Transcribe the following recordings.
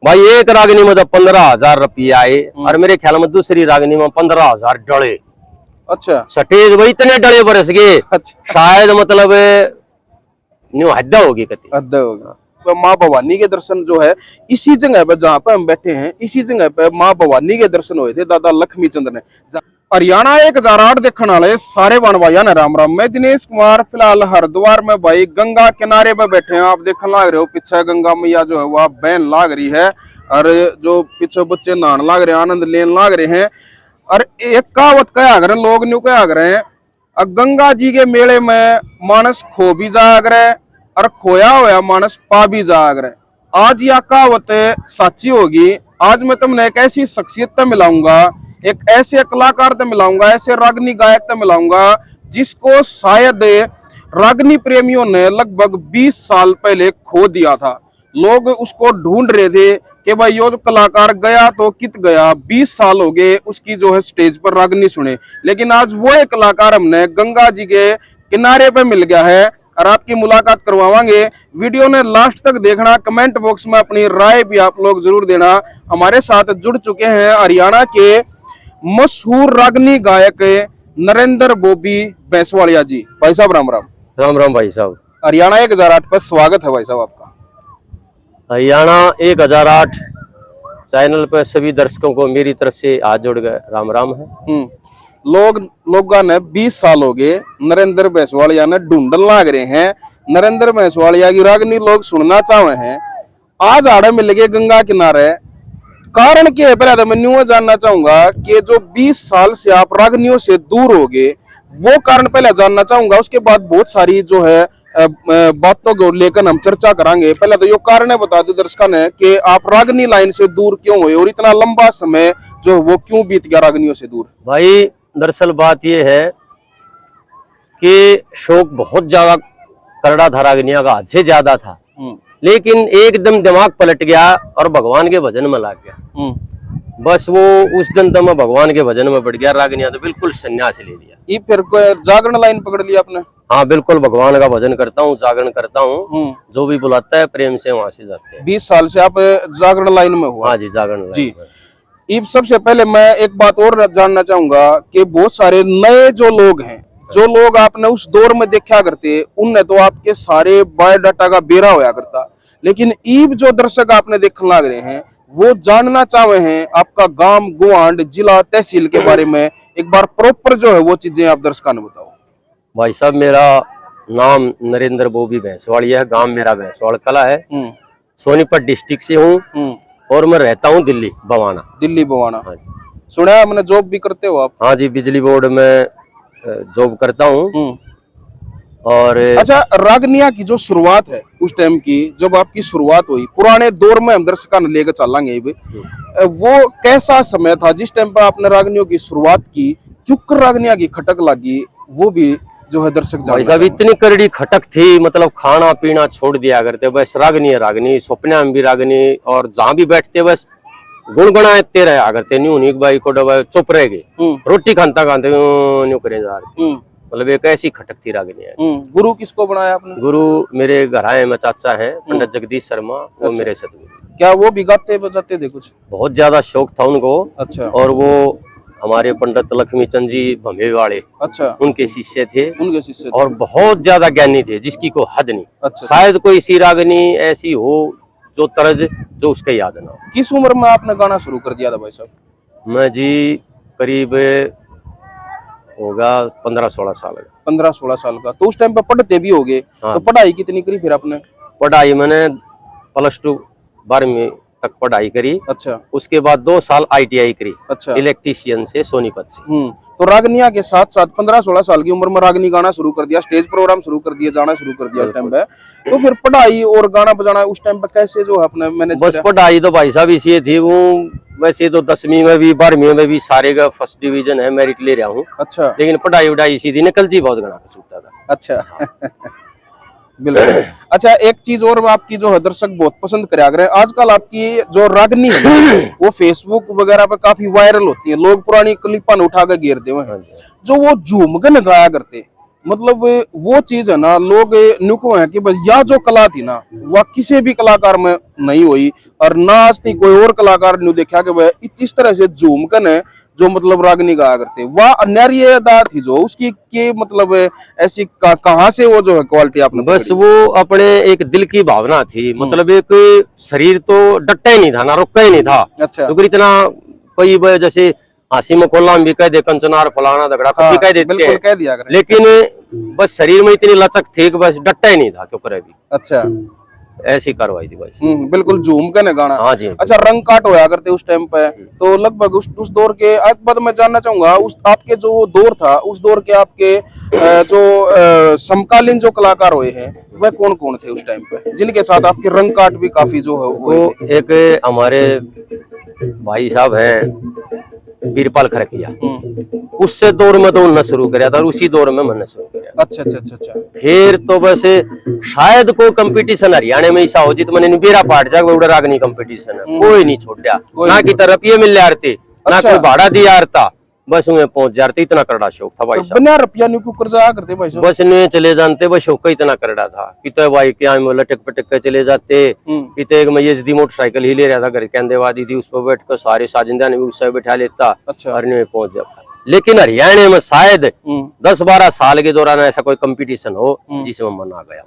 भाई एक रागनी में तो 15,000 रुपया आए और मेरे ख्याल में दूसरी रागनी में 15,000 डले। अच्छा सटेज वही इतने डले बरस गए। अच्छा शायद मतलब न्यू हद्दा होगी कति हद होगा। माँ भवानी के दर्शन जो है इसी जगह पे जहाँ पे हम बैठे हैं, इसी जगह पे माँ भवानी के दर्शन हुए थे दादा लक्ष्मी चंद्र ने। हरियाणा 1008 देखने वाले सारे बन भाइया ने राम राम। मैं दिनेश कुमार फिलहाल हरिद्वार में भाई गंगा किनारे पे बैठे हैं। आप देखने लाग रहे हो पीछे गंगा मैया जो है वह बहन लाग रही है और जो पीछे बच्चे नहाने लाग रहे हैं, आनंद लेने लाग रहे हैं। और एक कहावत कहा कर लोग न्यू कहा करे हैं, गंगा जी के मेले में मानस खो भी जाग रहे और खोया हुआ मानस पा भी जाग रहे। आज यह कहावत सच्ची होगी। आज मैं तुमने एक ऐसी शख्सियत मिलाऊंगा, एक ऐसे कलाकार से मिलाऊंगा, ऐसे रागनी गायक से मिलाऊंगा जिसको शायद रागनी प्रेमियों ने लगभग 20 साल पहले खो दिया था। लोग उसको ढूंढ रहे थे कि भाई यो जो कलाकार गया तो कित गया। 20 साल हो गए उसकी जो है स्टेज पर रागनी सुने, लेकिन आज वो एक कलाकार हमने गंगा जी के किनारे पे मिल गया है और आपकी मुलाकात करवावांगे। वीडियो ने लास्ट तक देखना, कमेंट बॉक्स में अपनी राय भी आप लोग जरूर देना। हमारे साथ जुड़ चुके हैं हरियाणा के मशहूर रागनी गायक नरेंद्र बॉबी बैंसवालिया जी। भाई साहब राम राम। राम राम भाई साहब। हरियाणा 1008 पर स्वागत है भाई साहब आपका। हरियाणा 1008 चैनल पर सभी दर्शकों को मेरी तरफ से हाथ जोड़ गए राम राम है। लोगों ने 20 साल हो गए नरेंद्र बैंसवालिया ने ढूंढन लाग रहे हैं। नरेंद्र बैंसवालिया की रागनी लोग सुनना चाहे हैं। आज आड़े मिल गए गंगा किनारे, कारण क्या है? पहले तो मैं न्यू जानना चाहूंगा कि जो 20 साल से आप रागनियों से दूर हो गए वो कारण पहले जानना चाहूंगा। उसके बाद बहुत सारी जो है बातों को लेकर हम चर्चा करेंगे। पहले तो ये कारण है बता दो दर्शकों ने कि आप रागनी लाइन से दूर क्यों हुए और इतना लंबा समय जो वो क्यों बीत गया रागनियों से दूर। भाई दरअसल बात यह है कि शौक बहुत ज्यादा करड़ा था रागनिया का, हद से ज्यादा था, लेकिन एकदम दिमाग पलट गया और भगवान के भजन में लग गया। बस वो उस दिन तो मैं भगवान के भजन में बढ़ गया। रागनिया तो बिल्कुल संन्यास ले लिया। ये फिर जागरण लाइन पकड़ लिया आपने? हाँ बिल्कुल, भगवान का भजन करता हूँ, जागरण करता हूँ, जो भी बुलाता है प्रेम से वहां से जाते हैं। 20 साल से आप जागरण लाइन में हो? हाँ जी, जागरण जी। इब सबसे पहले मैं एक बात और जानना चाहूंगा कि बहुत सारे नए जो लोग हैं, जो लोग आपने उस दौर में देखा करते, उनने तो आपके सारे बायोडाटा का बेरा होया करता, लेकिन ईब जो दर्शक आपने देखने लग रहे हैं वो जानना चाहे हैं आपका गांव, गुआंड, जिला, तहसील के बारे में। एक बार प्रॉपर जो है वो चीजें आप दर्शकों ने बताओ। भाई साहब मेरा नाम नरेंद्र बॉबी बैंसवालिया है, गांव मेरा बैंसवाल कला है, सोनीपत डिस्ट्रिक्ट से हूँ और मैं रहता हूँ दिल्ली बवाना। दिल्ली बवाना? हाँ जी। सुना मैंने जॉब भी करते हो आप? हाँ जी, बिजली बोर्ड में जॉब करता हूँ। और अच्छा, रागनिया की जो शुरुआत है उस टाइम की, जब आपकी शुरुआत हुई पुराने दौर में, हम दर्शकों ने लेकर चलेंगे, वो कैसा समय था जिस टाइम पर आपने रागनियों की शुरुआत की? क्यों रागनिया की खटक लगी वो भी जो है दर्शक भाई साहब इतनी करड़ी खटक थी, मतलब खाना पीना छोड़ दिया करते, बस रागनी है रागनी, सपने में भी रागनी, और जहाँ भी बैठते बस गुनगुनाते रहा करते। न्यू नहीं भाई को डबा चुप रह गए, रोटी खानता खाते न्यू करे जा रहे, मतलब एक ऐसी खटक थी रागनी है। गुरु किसको बनाया आपने? गुरु मेरे घर आए में चाचा है पंडित जगदीश शर्मा, वो मेरे सतगुरु। क्या वो भी गाते बजाते थे कुछ? बहुत ज्यादा शौक था उनको। अच्छा। और वो हमारे पंडित लक्ष्मी चंद जी भमे वाले, अच्छा, उनके शिष्य थे। उनके शिष्य थे। और बहुत ज्यादा ज्ञानी थे जिसकी कोई हद नहीं। अच्छा। शायद कोई सी रागनी ऐसी हो जो तरज जो उसके याद ना हो। किस उम्र में आपने गाना शुरू कर दिया था भाई साहब? मैं जी करीब होगा 15-16 साल का। 15-16 साल का? तो उस टाइम पे पढ़ते भी होगे। हाँ। तो पढ़ाई कितनी करी फिर आपने? पढ़ाई मैंने +2 12वीं तक पढ़ाई करी। अच्छा। उसके बाद 2 साल ITI करी। अच्छा। इलेक्ट्रीशियन से सोनीपत से। तो रागनिया के साथ साथ 15-16 साल की उम्र में रागनी गाना शुरू कर दिया, स्टेज प्रोग्राम शुरू कर दिया, जाना शुरू कर दिया उस टाइम पे। तो फिर पढ़ाई और गाना बजाना उस टाइम पे कैसे जो है अपने मैनेज? बस पढ़ाई तो भाई साहब इसी थी। वो वैसे तो 10वीं में भी 12वीं में भी सारे का फर्स्ट डिवीजन है, मेरिट ले रहा हूँ। अच्छा। लेकिन पढ़ाई उड़ाई इसी थी, निकल जी बहुत गणा सूखता था। अच्छा। बिल्कुल। अच्छा, एक चीज और आपकी जो है दर्शक बहुत पसंद करे रहे हैं, आजकल आपकी जो रागनी है वो फेसबुक वगैरह पे काफी वायरल होती है। लोग पुरानी क्लिपां उठा कर घेरते हुए हैं, जो वो झूमगन गाया करते, मतलब वो चीज है ना, लोग नुको है कि बस यह जो कला थी ना वह किसी भी कलाकार में नहीं हुई, और ना आज तक कोई और कलाकार ने देखा कि वह इस तरह से झूम कर है जो मतलब रागनी गाया करते। वह अन्यारी अदा थी जो उसकी के मतलब ऐसी कहाँ से वो जो है क्वालिटी आपने बस वो अपने एक दिल की भावना थी, मतलब एक शरीर तो डटा ही नहीं था ना रुका ही नहीं था। अच्छा। तो इतना कोई जैसे हासी में कोल्ला भी कह दे, कंचनार फलाना दगड़ा कुछ भी कह देते बिल्कुल हैं, कह दिया करें। लेकिन बस शरीर में इतनी लचक थी कि बस डटा ही नहीं था क्यों करे भी। अच्छा, ऐसी कार्रवाई थी बस। बिल्कुल झूम कर गाना। हाँ जी। अच्छा, रंग काट होया करते उस टाइम पे, तो लगभग उस दौर के एक बात मैं जानना चाहूंगा, उस आपके जो दौर था उस दौर के आपके जो समकालीन जो कलाकार हुए हैं वह कौन कौन थे उस टाइम पे जिनके साथ आपके रंग काट भी काफी जो है वो एक हमारे भाई साहब हैं बीरपाल खरकिया, उससे दौर में तो उनने शुरू किया था और उसी दौर में मैंने शुरू किया। अच्छा अच्छा अच्छा अच्छा। फिर तो बस शायद कोई कंपटीशन हरियाणा में ऐसा हो जित मैंने बेरा पाट जाए उड़ा रागनी कंपटीशन है, कोई नहीं छोड़ा, ना की तरफ ये मिल यारती ना कोई भाड़ा दी यारता, बस उन्हें पहुंच जाते। इतना करड़ा शौक था भाई साहब। बिना रुपया नहीं कुकर जाया करते भाई साहब, बस नहीं चले जानते, बस शौक इतना करड़ा था। कितने भाई क्या लटक पटक के चले जाते, कितने एक मैं मोटरसाइकिल ही ले रहा था घर के अंदर वादी थी, उस पर बैठ कर सारे साजिंदा ने भी उससे बैठा लेता। अच्छा। और नहीं पहुंच जाता। लेकिन हरियाणा में शायद 10-12 साल के दौरान ऐसा कोई कंपटीशन हो जिसमें मन आ गया।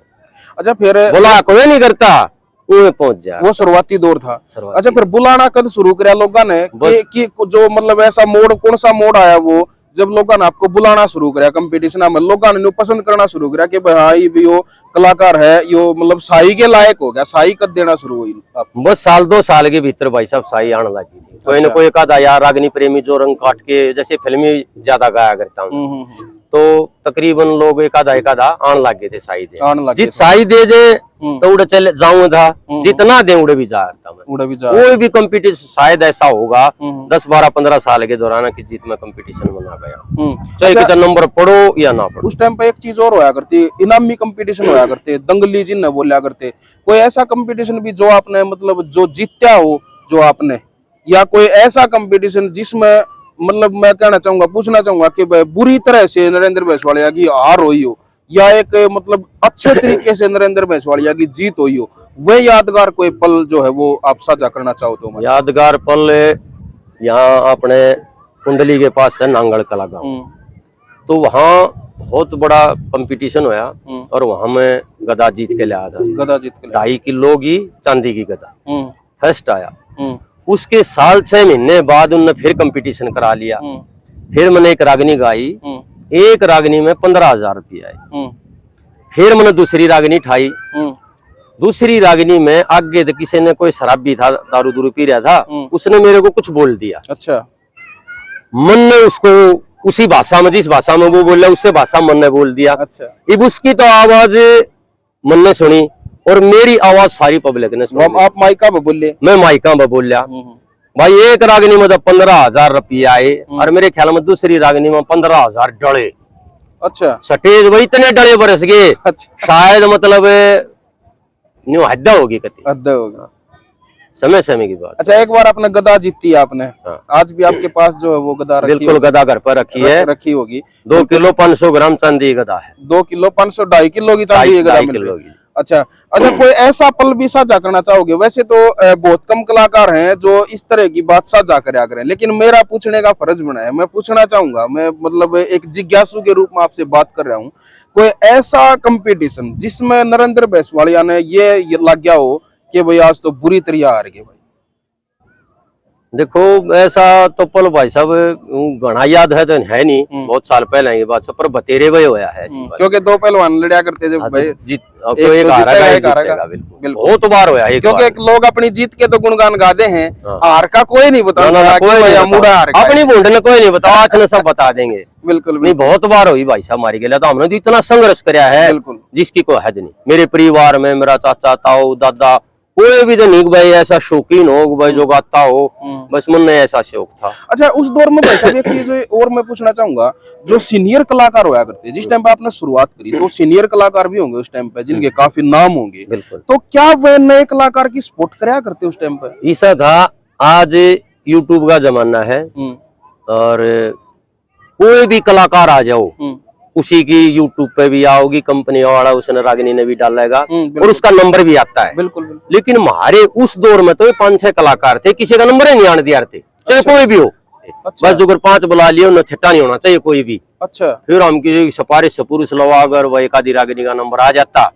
अच्छा, फिर बोला कोई नहीं करता उन्हें पहुंच जाए, वो शुरुआती दौर था। अच्छा, फिर बुलाना कद शुरू किया लोगों ने कि जो मतलब ऐसा मोड़, कौन सा मोड़ आया वो जब लोगों ने आपको बुलाना शुरू किया कंपटीशन में, लोगों ने पसंद करना शुरू किया कि भाई भी यो कलाकार है, यो मतलब साई के लायक हो गया, साई कद देना शुरू हुई आप? बस 1-2 साल के भीतर भाई साहब साई आने लगी थी। कोई न कोई एक आधा यार रागनी प्रेमी जो रंग काट के, जैसे फिल्मी ज्यादा गाया करता हूँ, तो तकरीबन लोग एक आधा आने लग गए थे साई दे। जित साई दे तो उड़े चले जाऊँ था, जितना दे उड़े भी जा रहा मैं। कोई भी कंपटीशन शायद ऐसा होगा 10-12-15 साल के दौरान कि जित में कंपटीशन बना गया, चाहे कितना नंबर पढ़ो या ना पढ़ो। उस टाइम पे एक चीज और होया करती, इनामी कंपटीशन होया करते, दंगली जिन्हें बोला करते। कोई ऐसा कंपटीशन भी जो आपने मतलब जो जीत्या हो जो आपने, या कोई ऐसा कंपटीशन जिसमें मतलब मैं कहना चाहूंगा, पूछना चाहूंगा कि बुरी तरह से नरेंद्र भैंसवाड़िया की हार हुई हो, या एक मतलब अच्छे तरीके से नरेंद्र भैंसवाड़िया की जीत हुई हो, वह यादगार कोई पल जो है वो आप साझा करना चाहो तो? यादगार पल यहाँ अपने कुंडली के पास है नांगल कला गांव, तो वहाँ बहुत बड़ा कंपटीशन होया और वहां में गदा जीत के लाया था। गदा जीत के 2.5 किलो की चांदी की गदा फर्स्ट आया। उसके 6 महीने बाद उनने फिर कंपटीशन करा लिया। फिर मैंने एक रागनी गाई, एक रागनी में 15,000 रुपये आए। फिर मैंने दूसरी रागनी ठाई, दूसरी रागनी में आगे तो किसी ने कोई शराबी था, दारू दूरू पी रहा था, उसने मेरे को कुछ बोल दिया। अच्छा। मन ने उसको उसी भाषा में, जिस भाषा में वो बोल रहा उससे भाषा मन ने बोल दिया। अच्छा। अब उसकी तो आवाज मन ने सुनी और मेरी आवाज सारी पब्लिक ने सुनी। आप माइका में बोले? मैं माइका में बोल लिया। भाई एक रागनी में तो 15,000 रुपये आए और मेरे ख्याल में दूसरी रागनी में 15,000 डले। अच्छा। सटेज वही इतने डले बरस गए। अच्छा। शायद मतलब न्यू हद्दा होगी, कति हद्दा होगी, समय की बात। अच्छा, एक बार आपने गदा जीती आपने। हाँ। आज भी आपके पास जो है वो गदा रखी? बिल्कुल, गदा घर पर रखी होगी। 2 किलो 500 ग्राम चांदी गदा है। 2 किलो 500, 2.5 किलो की चांदी गदा मिल रही है। अच्छा अच्छा, कोई ऐसा पल भी साझा करना चाहोगे? वैसे तो बहुत कम कलाकार हैं जो इस तरह की बात साझा करा करें, लेकिन मेरा पूछने का फर्ज बना है, मैं पूछना चाहूंगा, मैं मतलब एक जिज्ञासु के रूप में आपसे बात कर रहा हूँ। कोई ऐसा कंपटीशन जिसमें नरेंद्र भैंसवाड़िया ने ये लग गया हो कि भाई आज तो बुरी तरह हार गए? भाई देखो, ऐसा तो पल भाई साहब घना याद है तो है नहीं, बहुत साल पहले ये बात, पर बतेरे हुए होया है ऐसी बात। क्योंकि 2 पहलवान लड़िया करते जब भाई जीत एक हारेगा, बिल्कुल बहुत बार होया है। क्योंकि लोग अपनी जीत के तो गुणगान गाते हैं, हार का कोई नहीं बताता, अपनी बूंद ने कोई नहीं बता, आज ने सब बता देंगे। बिल्कुल नहीं, बहुत बार हुई भाई साहब हमारी गले, तो हमने तो इतना संघर्ष कराया है जिसकी कोई हद नहीं। मेरे परिवार में मेरा चाचा, ताऊ, दादा, कोई भी तो नहीं भाई ऐसा शौकीन हो भाई जो गाता हो, बस मन में ऐसा शौक था। अच्छा, उस दौर में भाई साहब एक चीज और मैं पूछना चाहूंगा, जो सीनियर कलाकार होया करते, जिस टाइम पे आपने शुरुआत करी तो सीनियर कलाकार भी होंगे उस टाइम पे जिनके काफी नाम होंगे, तो क्या वे नए कलाकार की सपोर्ट कराया करते उस टाइम पे? ऐसा था, आज यूट्यूब का जमाना है और कोई भी कलाकार आ जाओ उसी की यूट्यूब पे भी आओगी, कंपनी वाला उसने रागिनी ने भी डालेगा और उसका नंबर भी आता है। बिल्कुल बिल्कुल। लेकिन हमारे उस दौर में तो ये 5-6 कलाकार थे, किसी का नंबर ही नहीं आने दिया थे, चाहे कोई भी हो। अच्छा। बस जो 5 बुला लिए उन्हें छट्टा नहीं होना चाहिए कोई भी। अच्छा। फिर हम की सिफारिश से पुरुष लवा अगर वह एक आधी रागिनी का नंबर आ जाता,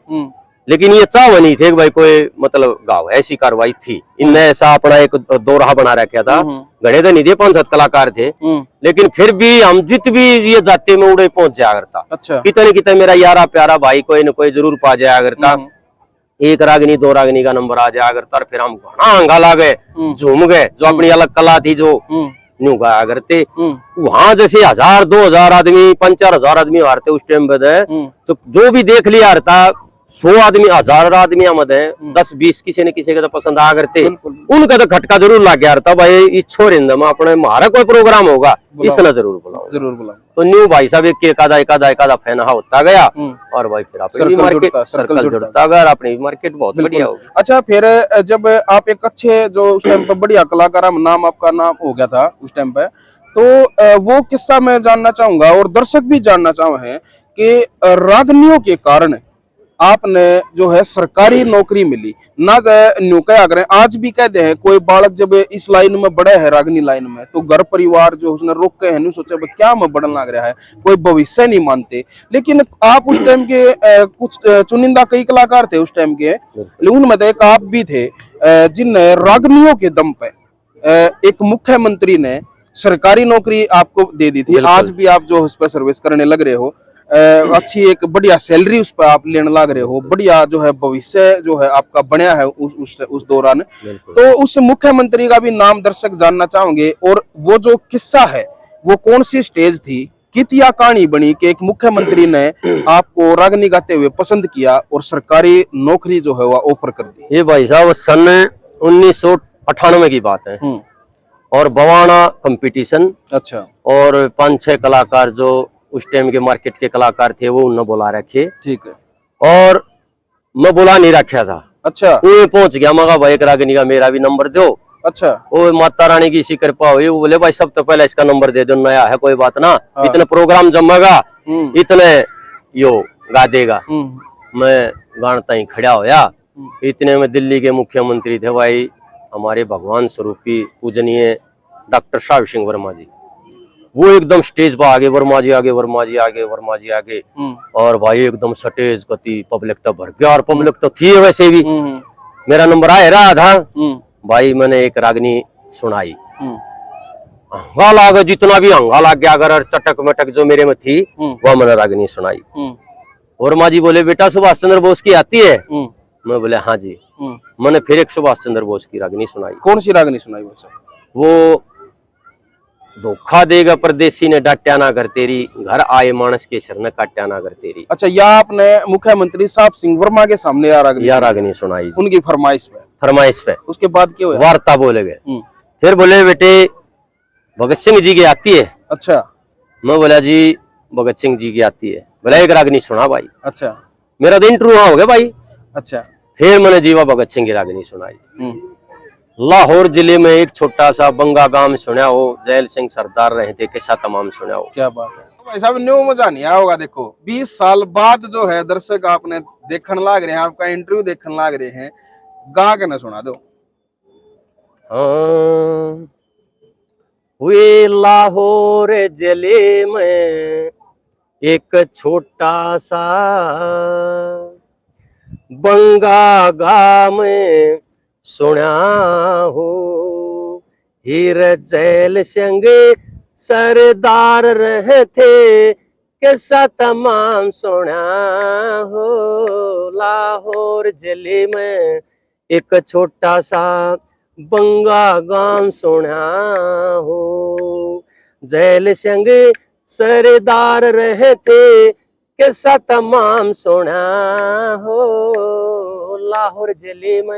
लेकिन ये चाव नहीं थे कि भाई कोई मतलब गाँव ऐसी कार्रवाई थी। इनने ऐसा अपना एक दोराहा बना रखा था, घड़े तो नहीं थे, 5-7 कलाकार थे, लेकिन फिर भी हम जित भी ये जाते में उड़े पहुंच जाया करता। अच्छा। कितने कितने मेरा यारा प्यारा भाई कोई न कोई जरूर पा जाया करता, 1 रागिनी 2 रागिनी का नंबर आ जाया करता। और फिर हम घना हंगाला गए, झूम गए, जो अपनी अलग कला थी जो न्यू गाया करते। वहां जैसे 1000-2000 आदमी 5-4 हजार आदमी हारते उस टाइम पे, तो जो भी देख लिया हारता 100 आदमी 1000 आदमी मत है, 10-20 किसी न किसी के तो पसंद आ करते, उनका तो खटका जरूर लग गया था भाई इस छोर अपने हमारा कोई प्रोग्राम होगा इसने जरूर बुलाओ, जरूर बुलाओ। तो न्यू भाई साहब एक एकादा फैन होता गया और भाई फिर अपनी मार्केट सर्कल जुड़ता गया, अपनी मार्केट बहुत बढ़िया हो। अच्छा, फिर जब आप एक अच्छे जो उस टाइम पे बढ़िया कलाकार, नाम आपका नाम हो गया था उस टाइम पे, तो वो किस्सा मैं जानना चाहूंगा और दर्शक भी जानना चाहे कि रागनियों के कारण आपने जो है सरकारी नौकरी मिली ना। न्यू क्या करें, आज भी कहते हैं कोई बालक जब इस लाइन में बढ़े है, रागनी लाइन में, तो घर परिवार जो उसने रोक के है सोचे क्या मैं बढ़न लग रहा है, कोई भविष्य नहीं मानते। लेकिन आप उस टाइम के कुछ चुनिंदा कई कलाकार थे उस टाइम के, उनमें तो एक आप भी थे जिनने रागनियों के दम पे एक मुख्यमंत्री ने सरकारी नौकरी आपको दे दी थी। आज भी आप जो उस पर सर्विस करने लग रहे हो, अच्छी एक बढ़िया सैलरी उस पर आप लेने लग रहे हो, बढ़िया जो है भविष्य जो है आपका बनया है उस दौरान। तो उस मुख्यमंत्री का भी नाम दर्शक जानना चाहोगे, और वो जो किस्सा है वो कौन सी स्टेज थी, कितिया कहानी बनी कि एक मुख्यमंत्री ने आपको रागनी गाते हुए पसंद किया और सरकारी नौकरी जो है वह ऑफर कर दी? ये भाई साहब सन 1998 की बात है और बवाना कंपटीशन। अच्छा। और 5-6 कलाकार जो उस टाइम के मार्केट के कलाकार थे वो उन्हें बुला रखे। ठीक है। और मैं बुला नहीं रखा था। अच्छा। वो पहुंच गया, मगा भाई एक रागिनी का मेरा भी नंबर दो। अच्छा। वो माता रानी की इसी कृपा हुई, वो बोले भाई सब तो पहले इसका नंबर दे दो, नया है कोई बात ना। हाँ। इतने प्रोग्राम जमेगा, इतने यो गा देगा। मैं गानता ही खड़ा होया। इतने में दिल्ली के मुख्यमंत्री थे भाई हमारे भगवान स्वरूपी पूजनीय डॉक्टर साहब सिंह वर्मा जी, वो एकदम स्टेज पर आगे, वर्मा जी आगे, वर्मा जी आगे, वर्मा जी आगे, और भाई एकदम स्टेज गति पब्लिक तो भर गया, और पब्लिक तो थी वैसे भी। मेरा नंबर आ रहा था भाई, मैंने एक रागनी सुनाई, हंगा लगा, जितना भी हंगा लग गया, अगर चटक मटक जो मेरे में थी वह मैंने रागनी सुनाई। वर्मा जी बोले बेटा सुभाष चंद्र बोस की आती है? मैं बोले हाँ जी। मैंने फिर एक सुभाष चंद्र बोस की रागनी सुनाई। कौन सी रागनी सुनाई? वो धोखा देगा परदेसी ने डांटा ना कर तेरी, घर आए मानस के शरण काटा ना कर तेरी। अच्छा, या आपने मुख्यमंत्री साहब सिंह वर्मा के सामने रागनी सुनाई उनकी फरमाइश पे। उसके बाद क्या हुआ? वार्ता बोले गए। फिर बोले बेटे भगत सिंह जी की आती है? अच्छा। मैं बोला जी भगत सिंह जी की आती है। बोला एक रागनी सुना भाई। अच्छा। मेरा तो इंटरव्यू हो गया भाई। अच्छा। फिर मैंने जीवा भगत सिंह की रागनी सुनाई। लाहौर जिले में एक छोटा सा बंगा गांव सुना हो, जैल सिंह सरदार रहे थे, किस्सा तमाम सुना हो। क्या बात है भाई साहब, न्यू मजा नहीं आया होगा। देखो 20 साल बाद जो है दर्शक आपने देखने लग रहे हैं, आपका इंटरव्यू देखने लग रहे हैं, गा के ना सुना दो। हाँ, वे लाहौर जिले में एक छोटा सा बंगा गांव में सुना हो, हीर जैल सिंह सरदार रहे थे, किस्सा तमाम सुना हो। लाहौर जिले में एक छोटा सा बंगा गांव सुना हो, जैल सिंह सरदार रहे थे, किस्सा तमाम सुना हो। लाहौर जिले में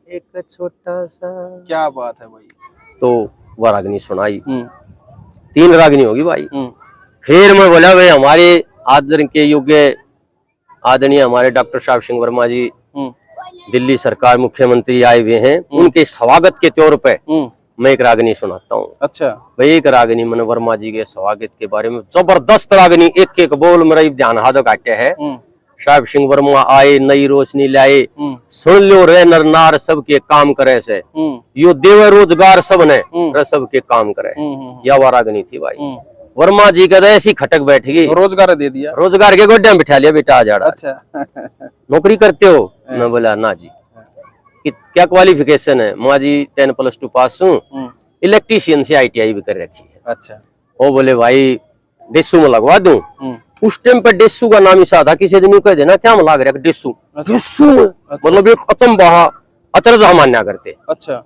एक छोटा सा। क्या बात है भाई। तो वह रागनी सुनाई। 3 रागनी होगी भाई। फिर मैं बोला भाई हमारे आदर के योग्य आदरणीय हमारे डॉक्टर साहब सिंह वर्मा जी दिल्ली सरकार मुख्यमंत्री आए हुए हैं, उनके स्वागत के तौर पे मैं एक रागनी सुनाता हूँ। अच्छा। भाई एक रागनी मन वर्मा जी के स्वागत के बारे में जबरदस्त रागनी, एक एक बोल मेरा ध्यान हाथ काटे है। साहब सिंह वर्मा आए, नई रोशनी लाए, सुन लो रे नर नार सबके काम करे से, यो देव रोजगार सब ने रे सबके काम करे। या वो रागनी थी भाई। वर्मा जी का ऐसी खटक बैठ गई, रोजगार दे दिया, रोजगार के गोड्डे में बिठा लिया, बेटा आ जाड़ा। अच्छा। नौकरी करते हो? मैं बोला ना जी। क्या क्वालिफिकेशन है? माँ जी 10+2 पास हूँ, इलेक्ट्रीशियन से ITI भी कर रखी है। अच्छा। वो बोले भाई डेसू में लगवा दूं। उस टाइम पे डेसू का नाम ऐसा था, किसी दिन कह देना क्या में लग रहा है डेसू। डेसू मतलब एक अचंबा अचरज मान्या करते। अच्छा।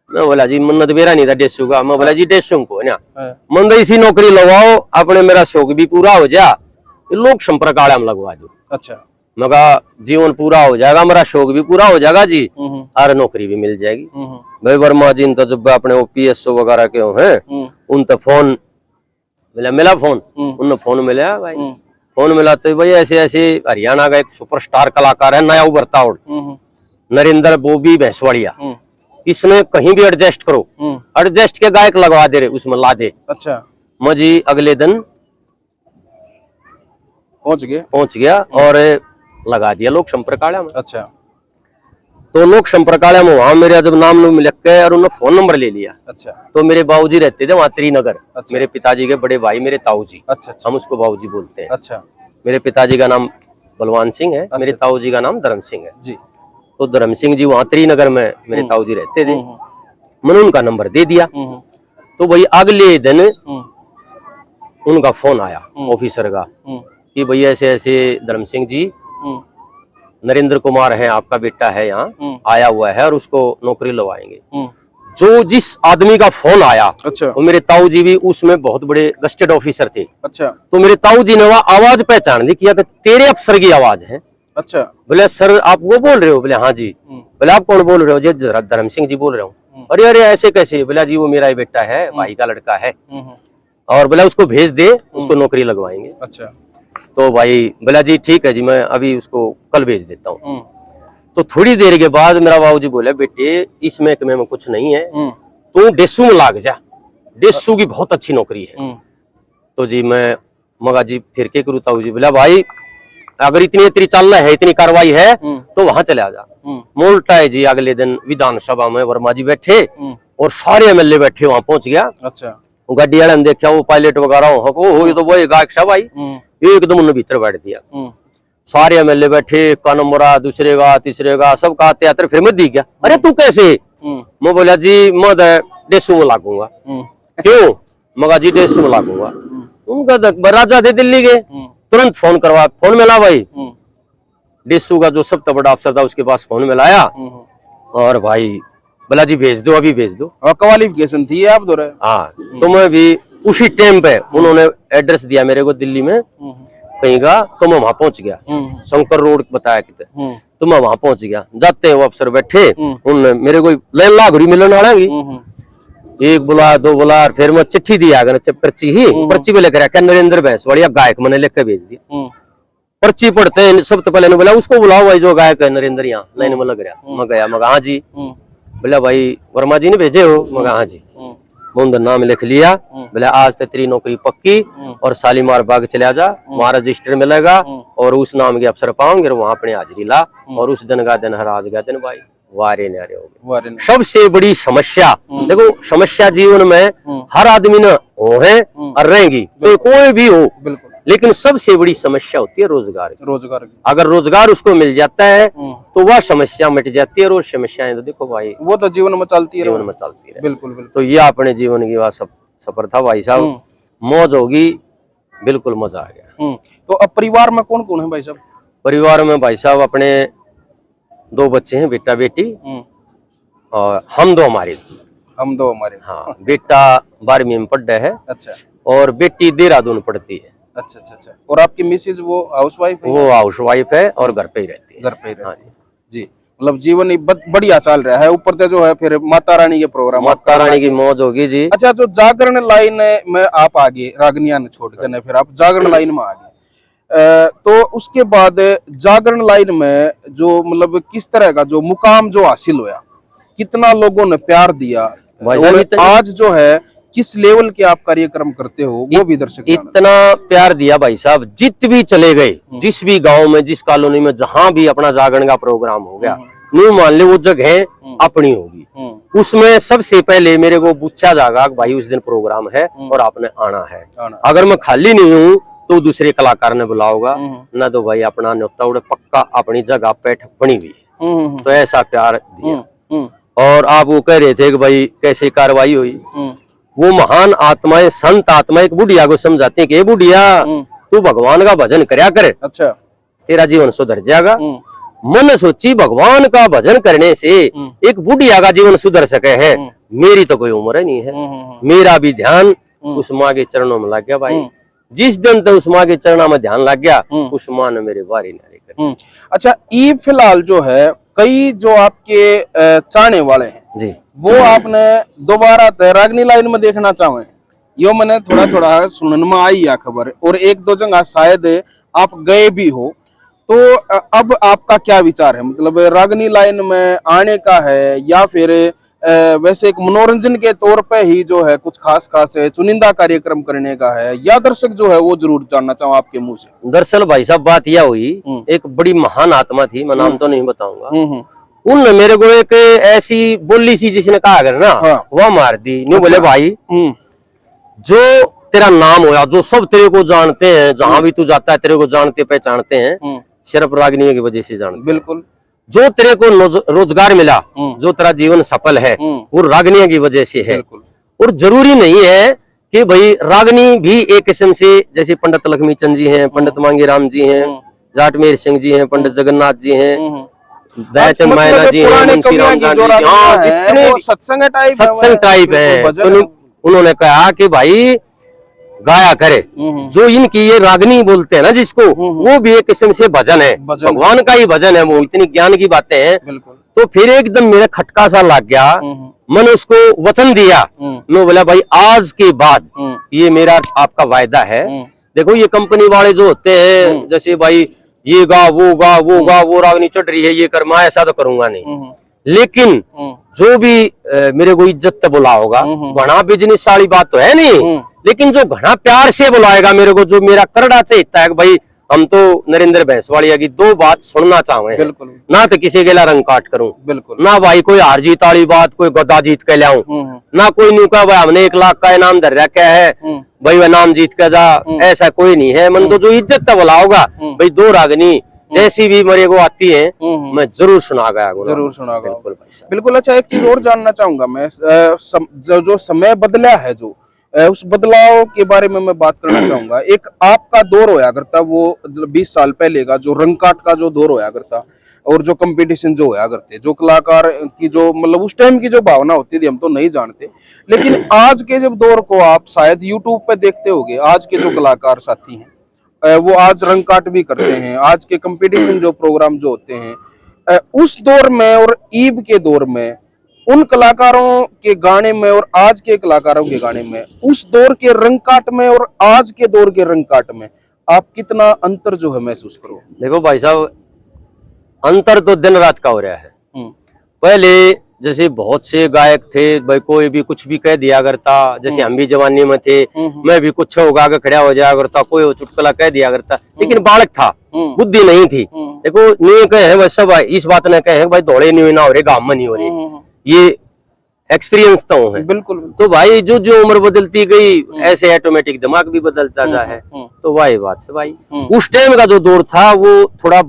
मैं बोला जी मन्नत बेरा नहीं था डेसू का। मैं बोला जी डेसू को ना मंद इसी नौकरी लगाओ, अपने मेरा शौक भी पूरा हो जा, लोक संपर्क आड़ा में लगवा दो। अच्छा। मैं कहा जीवन पूरा हो जाएगा, मेरा शौक भी पूरा हो जाएगा जी, और नौकरी भी मिल जाएगी। भाई वर्मा जी तो जब अपने PSO वगैरह के हैं, उन तो फोन मिला फोन, उन फोन मिला भाई। फोन मिला तो भाई ऐसे ऐसे हरियाणा का एक सुपरस्टार कलाकार है, नया उभरता और नरेंद्र बोबी भैंसवाड़िया, इसने कहीं भी एडजस्ट करो, एडजस्ट के गायक लगवा दे रहे, उसमें ला दे। अच्छा। मुझे अगले दिन पहुंच गया और लगा दिया लोक संपर्कालय में। अच्छा। तो लोक संपर्कालय में वहां मेरा जब नाम लिख के और उन्होंने फोन नंबर ले लिया। अच्छा। तो मेरे बाबूजी रहते थे वहां त्रिनगर। अच्छा। मेरे पिताजी के बड़े भाई मेरे ताऊ जी। अच्छा। हम उसको बाबूजी बोलते हैं। अच्छा। मेरे पिताजी का नाम बलवान सिंह है। अच्छा। मेरे ताऊ जी का नाम धर्म सिंह है जी। तो धर्म सिंह जी वहां त्रिनगर में मेरे ताऊ जी रहते थे। मैंने उनका नंबर दे दिया। तो भाई अगले दिन उनका फोन आया ऑफिसर का कि भैया ऐसे ऐसे धर्म सिंह जी, नरेंद्र कुमार है आपका बेटा है यहाँ आया हुआ है और उसको नौकरी लगवाएंगे। जो जिस आदमी का फोन आया, अच्छा, वो मेरे ताऊ जी भी उसमें बहुत बड़े गस्टेड ऑफिसर थे। अच्छा। तो मेरे ताऊ जी ने वह आवाज पहचान ली, किया कि तेरे अफसर की आवाज है। अच्छा। बोले सर आप वो बोल रहे हो? बोले हाँ जी। बोले आप कौन बोल रहे हो? जी धर्म सिंह जी बोल रहे हूँ। अरे अरे ऐसे कैसे? बोला जी वो मेरा ही बेटा है, भाई का लड़का है, और बोला उसको भेज दे, उसको नौकरी लगवाएंगे। अच्छा। तो भाई बोला जी ठीक है जी, मैं अभी उसको कल भेज देता हूँ। तो थोड़ी देर के बाद मेरा बाबूजी बोले बेटे इस महकमे में कुछ नहीं है, तू डेसू में लाग जा, डेसू की बहुत अच्छी नौकरी है। तो जी मैं मगा जी फिर के करूँ? ताऊ जी बोला भाई अगर इतनी चलना है, इतनी कार्रवाई है तो वहां चले जा। मोल्टा है जी। अगले दिन विधानसभा में वर्मा जी बैठे और सारे MLA बैठे, वहां पहुंच गया। अच्छा। गाड़ी वाले ने देखा वो पायलट वगैरह हो, ये तो वो गायक साहब भाई एकदम उन्हें भीतर बैठ दिया। सारे MLA बैठे, का नंबर दूसरे का तीसरे का सब का त्यात्र फिर मैं दी गया। अरे तू कैसे? मैं बोला जी मैं डेसू में लागूंगा। क्यों? मगा जी डेसू में लागूंगा। उनका राजा थे दिल्ली के, तुरंत फोन करवा, फोन मिला भाई डेसू का जो सबसे बड़ा अफसर था उसके पास फोन मिलाया और भाई बोला जी भेज दो, अभी भेज दो। क्वालिफिकेशन थी आप दो? हाँ। तो मैं भी उसी टाइम पे उन्होंने एड्रेस दिया मेरे को दिल्ली में कहीं का, तो मैं वहां पहुंच गया। शंकर रोड बताया कितने, तो मैं वहां पहुंच गया। जाते हैं वो अफसर बैठे, उन्होंने मेरे को लाघुरी मिलन वाला एक बुला दो बुला, फिर मैं चिट्ठी दी आगे पर्ची ही, पर्ची पे लेकर आया नरेंद्र भैंसवाड़िया गायक, मैंने लिख के भेज दिया। पर्ची पढ़ते हैं सबसे पहले ने बोला उसको बुलाओ भाई जो गायक है नरेंद्र, यहाँ लाइन में लग रहा। मैं गया, मगा हाँ जी। बोला भाई वर्मा जी ने भेजे हो? मगा हाँ जी। मैं नाम लिख लिया। बोला आज तो तेरी नौकरी पक्की और शालीमार बाग चला जा, वहां रजिस्टर मिलेगा और उस नाम के अफसर पाओगे, वहां अपनी हाजिरी ला। और उस दिन का दिन हर आज का दिन भाई वारे न्यारे हो गए। सबसे बड़ी समस्या देखो, समस्या जीवन में हर आदमी ने हो है और रहेंगी, तो कोई भी हो, लेकिन सबसे बड़ी समस्या होती है रोजगार की। अगर रोजगार उसको मिल जाता है तो वह समस्या मिट जाती है। और समस्याएं तो देखो भाई वो तो जीवन में चलती है, बिल्कुल। तो ये अपने जीवन की बात सफर था भाई साहब, मौज होगी, बिल्कुल मजा आ गया। तो अब परिवार में कौन कौन है भाई साहब? परिवार में भाई साहब अपने 2 बच्चे हैं, बेटा बेटी, और हम दो हमारे। हाँ, बेटा 12वीं में पढ़ रहा है। अच्छा। और बेटी देहरादून पढ़ती है। अच्छा। और आपकी मिसेज वो हाउसवाइफ है? वो हाउसवाइफ है और घर पे ही रहती है। घर पे ही रहती है जी। मतलब जीवन ही बढ़िया चल रहा है। ऊपर से जो है फिर माता रानी के प्रोग्राम, माता रानी की मौज होगी जी। अच्छा, जो जागरण लाइन में आप आगे रागनिया ने छोड़ कर, फिर आप जागरण लाइन में आ गए, तो उसके बाद जागरण लाइन में जो मतलब किस तरह का जो मुकाम जो हासिल हुआ, कितना लोगों ने प्यार दिया, भाई साहब और आज जो है किस लेवल के आप कार्यक्रम करते हो वो भी दर्शक इतना प्यार दिया भाई साहब, जित भी चले गए, जिस भी गांव में, जिस कॉलोनी में, जहां भी अपना जागरण का प्रोग्राम हो गया, नहीं मान ले वो जगह अपनी होगी, उसमें सबसे पहले मेरे को पूछा जाएगा भाई उस दिन प्रोग्राम है और आपने आना है। अगर मैं खाली नहीं हूँ तो दूसरे कलाकार ने बुलाओगा, ना तो भाई अपना न्योता उड़े पक्का अपनी जगह पे बनी हुई है। तो ऐसा प्यार दिया। और आप वो कह रहे थे कि भाई कैसे कार्रवाई हुई, वो महान आत्माएं, संत आत्मा एक बुढ़िया को समझाते हैं कि बुढ़िया तू भगवान का भजन करया करे, अच्छा तेरा जीवन सुधर जाएगा। मन सोची भगवान का भजन करने से एक बुढ़िया का जीवन सुधर सके है। मेरी तो कोई उम्र नहीं है, मेरा भी ध्यान उस माँ के चरणों में लग गया भाई। जिस दिन तक उस माँ के चरणों में ध्यान लग गया, उस माँ ने मेरे बारी नारी कर। अच्छा, ये फिलहाल जो है कई जो आपके चाहने वाले हैं जी, वो आपने दोबारा रागनी लाइन में देखना चाहे, यो मैंने थोड़ा थोड़ा सुनने में आई है खबर, और एक दो जगह शायद आप गए भी हो, तो अब आपका क्या विचार है? मतलब रागनी लाइन में आने का है या फिर वैसे एक मनोरंजन के तौर पे ही जो है कुछ खास खास है चुनिंदा कार्यक्रम करने का है, या दर्शक जो है वो जरूर जानना चाहूँ आपके मुंह से। दरअसल भाई साहब बात यह हुई, एक बड़ी महान आत्मा थी, मैं नाम तो नहीं बताऊंगा, उनने मेरे को एक ऐसी बोली सी जिसने कहा अगर ना वह मार दी। न्यू बोले भाई जो तेरा नाम होया, जो सब तेरे को जानते हैं, जहां भी तू जाता है तेरे को जानते पहचानते हैं, सिर्फ रागनी की वजह से जानते। बिल्कुल। जो तेरे को रोजगार मिला, जो तेरा जीवन सफल है, वो रागनिया की वजह से है। और जरूरी नहीं है कि भाई रागनी भी एक किस्म से, जैसे पंडित लक्ष्मी चंद जी हैं, पंडित मांगे राम जी हैं, जाटमेर सिंह जी हैं, पंडित जगन्नाथ जी हैं, दयाचंद मायना जी हैं, मुंशी रामचंद जी, सत्संग टाइप है। तो उन्होंने कहा कि भाई गाया करे, जो इनकी ये रागनी बोलते हैं ना जिसको, वो भी एक किस्म से भजन है, भगवान का ही भजन है, वो इतनी ज्ञान की बातें हैं। तो फिर एकदम मेरा खटका सा लग गया, मैंने उसको वचन दिया, मैं बोला भाई आज के बाद ये मेरा आपका वायदा है। देखो ये कंपनी वाले जो होते हैं, जैसे भाई ये गा वो गा वो गा, वो रागनी चढ़ रही है, ये कर, मैं ऐसा तो करूंगा नहीं। लेकिन जो भी मेरे को इज्जत से बुला होगा, घना बिजनेस वाली बात तो है नहीं, लेकिन जो घना प्यार से बुलाएगा मेरे को, जो मेरा करड़ा चाहता है कि भाई हम तो नरेंद्र भैंसवाड़िया की दो बात सुनना चाहे, ना तो किसी के लिए रंग काट करूं, ना भाई कोई हार जीत वाली बात, कोई गदा जीत के लाऊं, ना कोई न्यू का भाई हमने 1 लाख का इनाम धर रखा है भाई वह नाम जीत के जा, ऐसा कोई नहीं है। मन तो जो इज्जत से बुलाओगा भाई, दो रागनी जैसी भी मेरे को आती है मैं जरूर सुना गया, जरूर सुना गया। बिल्कुल। अच्छा, एक चीज और जानना चाहूंगा मैं, जो समय बदला है, जो उस बदलाव के बारे में मैं बात करना चाहूंगा। एक आपका दौर होया करता, वो 20 साल पहले का जो रंगकाट का जो दौर होया करता, और जो कंपटीशन जो होया करते, जो कलाकार की जो मतलब उस टाइम की जो भावना होती थी हम तो नहीं जानते, लेकिन आज के जब दौर को आप शायद यूट्यूब पे देखते होंगे, आज के जो कलाकार साथी हैं वो आज रंगकाट भी करते हैं, आज के कंपटीशन जो प्रोग्राम जो होते हैं, उस दौर में और ईब के दौर में, उन कलाकारों के गाने में और आज के कलाकारों के गाने में, उस दौर के रंगकाट में और आज के दौर के रंगकाट में आप कितना अंतर जो है महसूस करो? देखो भाई साहब, अंतर तो दिन रात का हो रहा है। पहले जैसे बहुत से गायक थे भाई, कोई भी कुछ भी कह दिया करता, जैसे हम भी जवानी में थे, मैं भी कुछ होगा के खड़ा हो जाया करता, कोई चुटकुला कह दिया करता, लेकिन बालक था, बुद्धि नहीं थी। देखो नहीं कहे वह सब इस बात ने कहे भाई दौड़े नहीं ना हो रहे, गाम में नहीं हो रहे, ये एक्सपीरियंस तो है। बिल्कुल। तो भाई जो जो उम्र बदलती गई ऐसे ऑटोमेटिक दिमाग भी बदलता जा है। तो भाई बात से भाई उस टाइम का जो दौर था वो थोड़ा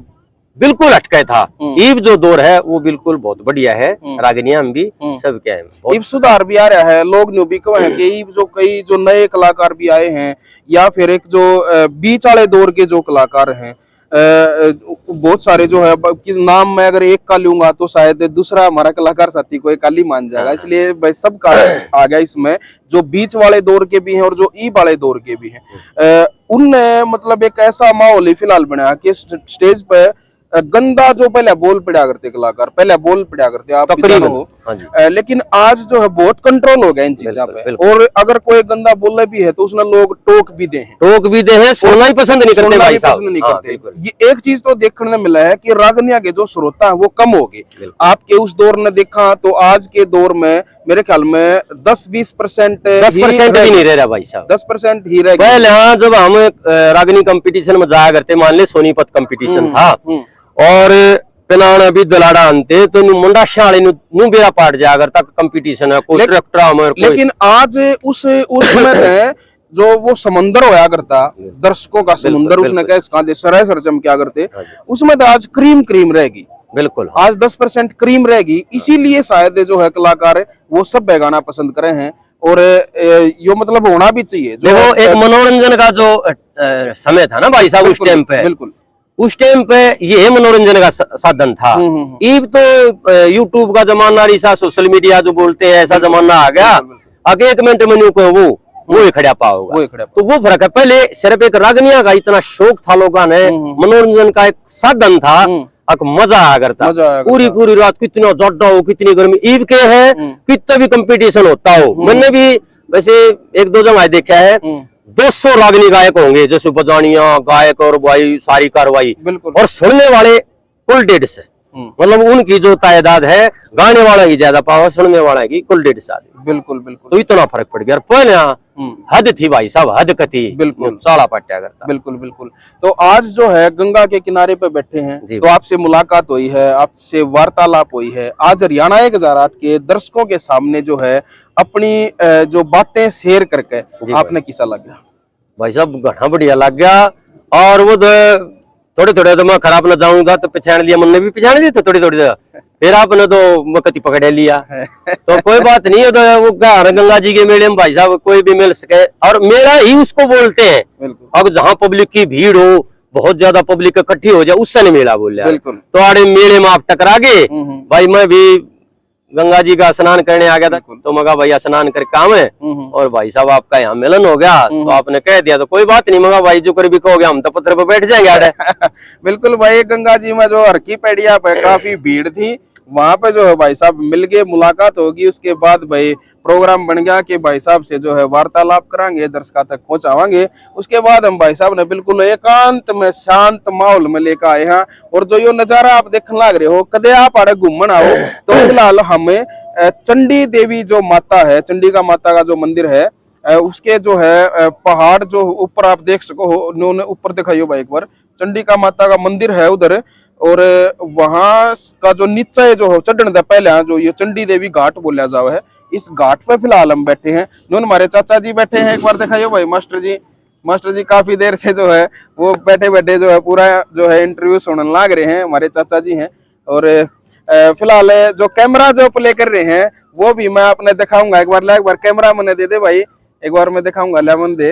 बिल्कुल अटका था। ईब जो दौर है वो बिल्कुल बहुत बढ़िया है, रागनिया भी सब क्या है, ईब सुधार भी आ रहा है। लोग न्यू भी कहे कि ईब जो कई जो नए कलाकार भी आए हैं, या फिर एक जो बीच वाले दौर के जो कलाकार हैं, बहुत सारे जो है, किस नाम मैं अगर एक का लूंगा तो शायद दूसरा हमारा कलाकार साथी को एक काली मान जाएगा, इसलिए भाई सब का आ गया इसमें, जो बीच वाले दौर के भी हैं और जो ई वाले दौर के भी हैं। उनने मतलब एक ऐसा माहौल फिलहाल बनाया कि स्टेज पे गंदा जो पहले बोल पड़ा करते कलाकार, पहले बोल पड़ा करते आप हो, लेकिन आज जो है बहुत कंट्रोल हो गया इन चीजों पे, और अगर कोई गंदा बोले भी है तो उसने लोग टोक भी दे हैं, सुनना ही पसंद नहीं करते भाई साहब। पसंद नहीं करते। ये एक चीज तो देखने मिला है कि रागनिया के जो श्रोता है वो कम हो गए। आपके उस दौर ने देखा तो आज के दौर में मेरे ख्याल में 10-20% 10% भी नहीं रह रहा भाई साहब, 10% ही रह गया। पहले हाँ जब हम रागनी कंपटीशन में जाया करते, मान ले सोनीपत कंपटीशन था और पेनाना भी दलाड़ा आनते तो मुंडा शाले नु बेरा पाट जाया करता कंपटीशन है कोई ट्रैक्टर हमारे कोई। लेकिन आज उस समय जो वो समंदर होया करता, दर्शकों का समंदर, उसने कहा सराय सर चमकिया करते, उसमें तो आज क्रीम रहेगी। बिल्कुल आज 10% क्रीम रहेगी, इसीलिए शायद जो है कलाकार वो सब गाना पसंद करे हैं और यो मतलब होना भी चाहिए। देखो एक मनोरंजन का जो समय था ना भाई साहब उस टाइम पे, बिल्कुल उस टाइम पे ये मनोरंजन का साधन था। अब तो यूट्यूब का जमाना रिसा, सोशल मीडिया जो बोलते हैं ऐसा जमाना आ गया, आगे 1 मिनट में को वो ही खड़ा पाओगा, तो वो फर्क है। पहले सिर्फ एक रागनिया का इतना शौक था लोगों ने, मनोरंजन का एक साधन था, एक मजा आ करता, पूरी रात कितना जड्डा हो कितनी गर्मी ईब के है, कितना भी कंपटीशन होता हो। मैंने भी वैसे 1-2 जगह देखा है 200 रागनी गायक होंगे, जैसे बजानिया गायक और भाई सारी कार्रवाई, और सुनने वाले कुल 150, मतलब उनकी जो तादाद है गाने वाला की ज्यादा पावर, सुनने वाला की कुल 150 आदमी। बिल्कुल तो इतना फर्क पड़ गया। पहले हद थी भाई साहब, हद कथी, बिल्कुल साला पट्टा करता। बिल्कुल। तो आज जो है गंगा के किनारे पे बैठे हैं, तो आपसे मुलाकात हुई है, आपसे वार्तालाप हुई है। आज हरियाणा 1008 के दर्शकों के सामने जो है अपनी जो बातें शेयर करके आपने किसा लग गया? भाई साहब घना बढ़िया लग गया, और वो थोड़े तो मैं खराब न जाऊंगा तो पहचान लिया, मैंने भी पहचान लिया, तो थोड़ी फिर आपने तो मकती पकड़े लिया तो कोई बात नहीं है। तो वो गंगा जी के मेले में भाई साहब कोई भी मिल सके, और मेला ही उसको बोलते हैं। अब जहाँ पब्लिक की भीड़ हो, बहुत ज्यादा पब्लिक इकट्ठी हो जाए, उससे नहीं मेला बोल रहा। तो आड़े मेले में आप टकरा गए, भाई मैं भी गंगा जी का स्नान करने आ गया था, तो मगा भैया स्नान कर काम है, और भाई साहब आपका यहाँ मिलन हो गया, तो आपने कह दिया तो कोई बात नहीं, मगा भाई जो कर भी कहोगे हम तो पत्थर पे बैठ जाएंगे। बिल्कुल भाई, गंगा जी में जो हरकी पैड़िया पे काफी भीड़ थी, वहां पे जो है भाई साहब मिल गए, मुलाकात होगी। उसके बाद भाई प्रोग्राम बन गया कि भाई साहब से जो है वार्तालाप करांगे, दर्शकों तक पहुंचावांगे। उसके बाद हम भाई साहब ने बिल्कुल एकांत में शांत माहौल में लेकर आए हैं, और जो यो नजारा आप देखने लग रहे हो, कदे आप आड़े घूमन आओ तो फिलहाल हमें चंडी देवी जो माता है, चंडिका माता का जो मंदिर है, उसके जो है पहाड़ जो ऊपर आप देख सको, उन्होंने ऊपर दिखाइयो भाई एक बार, चंडिका माता का मंदिर है उधर, और वहां का जो नीचे जो चढ़ने से पहले जो ये चंडी देवी घाट बोला जाओ है, इस घाट पे फिलहाल हम बैठे हैं। जो हमारे चाचा जी बैठे हैं, एक बार दिखाइए भाई मास्टर जी काफी देर से जो है वो बैठे जो है पूरा जो है इंटरव्यू सुनने लग रहे हैं, हमारे चाचा जी हैं। और फिलहाल जो कैमरा जो प्ले कर रहे हैं वो भी मैं आपने दिखाऊंगा। एक बार कैमरा मैंने दे दे भाई, एक बार मैं दिखाऊंगा, लेमन दे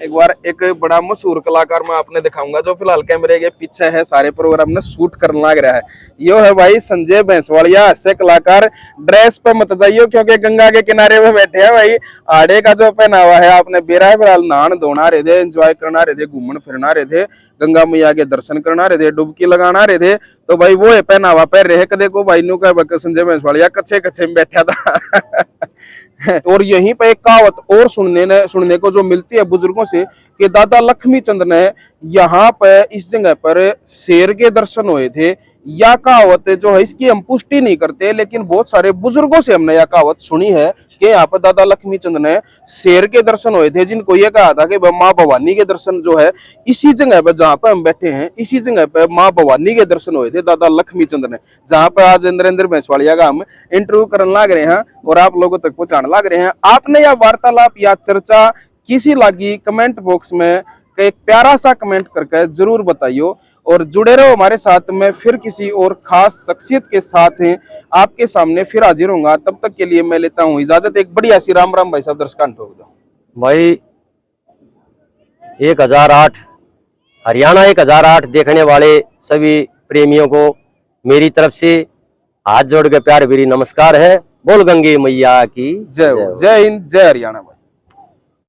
एक बार। एक बड़ा मशहूर कलाकार मैं आपने दिखाऊंगा जो फिलहाल कैमरे के पीछे है, सारे प्रोग्राम में शूट करने लग रहा है। यो है भाई संजय भैंसवाड़िया, हास्य कलाकार। ड्रेस पे मत जाइयो क्योंकि गंगा के किनारे पे बैठे हैं भाई। आड़े का जो पहनावा है आपने बेरा है, फिलहाल नहान धोना रहे थे, एंजॉय करना रहे थे, घूमन फिरना रहे थे, गंगा मैया के दर्शन करना रहे थे, डुबकी लगाना रहे थे। तो भाई वो है पहनावा पहन रहे कदे को भाई नु का संजय भैंसवाड़िया कच्चे में बैठा था। और यहीं पे एक कहावत और सुनने को जो मिलती है बुजुर्गों से कि दादा लक्ष्मी चंद ने यहाँ पे इस जगह पर शेर के दर्शन हुए थे। यह कहावत जो है इसकी हम पुष्टि नहीं करते, लेकिन बहुत सारे बुजुर्गों से हमने यह कहावत सुनी है कि यहाँ पर दादा लक्ष्मी चंद ने शेर के दर्शन हुए थे, जिनको ये कहा था कि माँ भवानी के दर्शन जो है इसी जगह पर जहाँ पे हम बैठे हैं, इसी जगह पे माँ भवानी के दर्शन हुए थे दादा लक्ष्मी चंद ने, जहाँ पे आज नरेंद्र भैंसवाड़िया का हम इंटरव्यू करने लग रहे हैं और आप लोगों तक पहुंचाने लग रहे हैं। आपने यह वार्तालाप या चर्चा किसी लगी कमेंट बॉक्स में एक प्यारा सा कमेंट करके जरूर बताइयो, और जुड़े रहो हमारे साथ में। फिर किसी और खास शख्सियत के साथ हैं आपके सामने फिर हाजिर होऊंगा। तब तक के लिए मैं लेता हूं इजाजत। एक बढ़िया सी राम भाई साहब, दर्शकान ठोक दो भाई। 1008 हरियाणा 1008 देखने वाले सभी प्रेमियों को मेरी तरफ से हाथ जोड़ के प्यार भरी नमस्कार है। बोल गंगे मैया की जय। जय हिंद, जय हरियाणा भाई।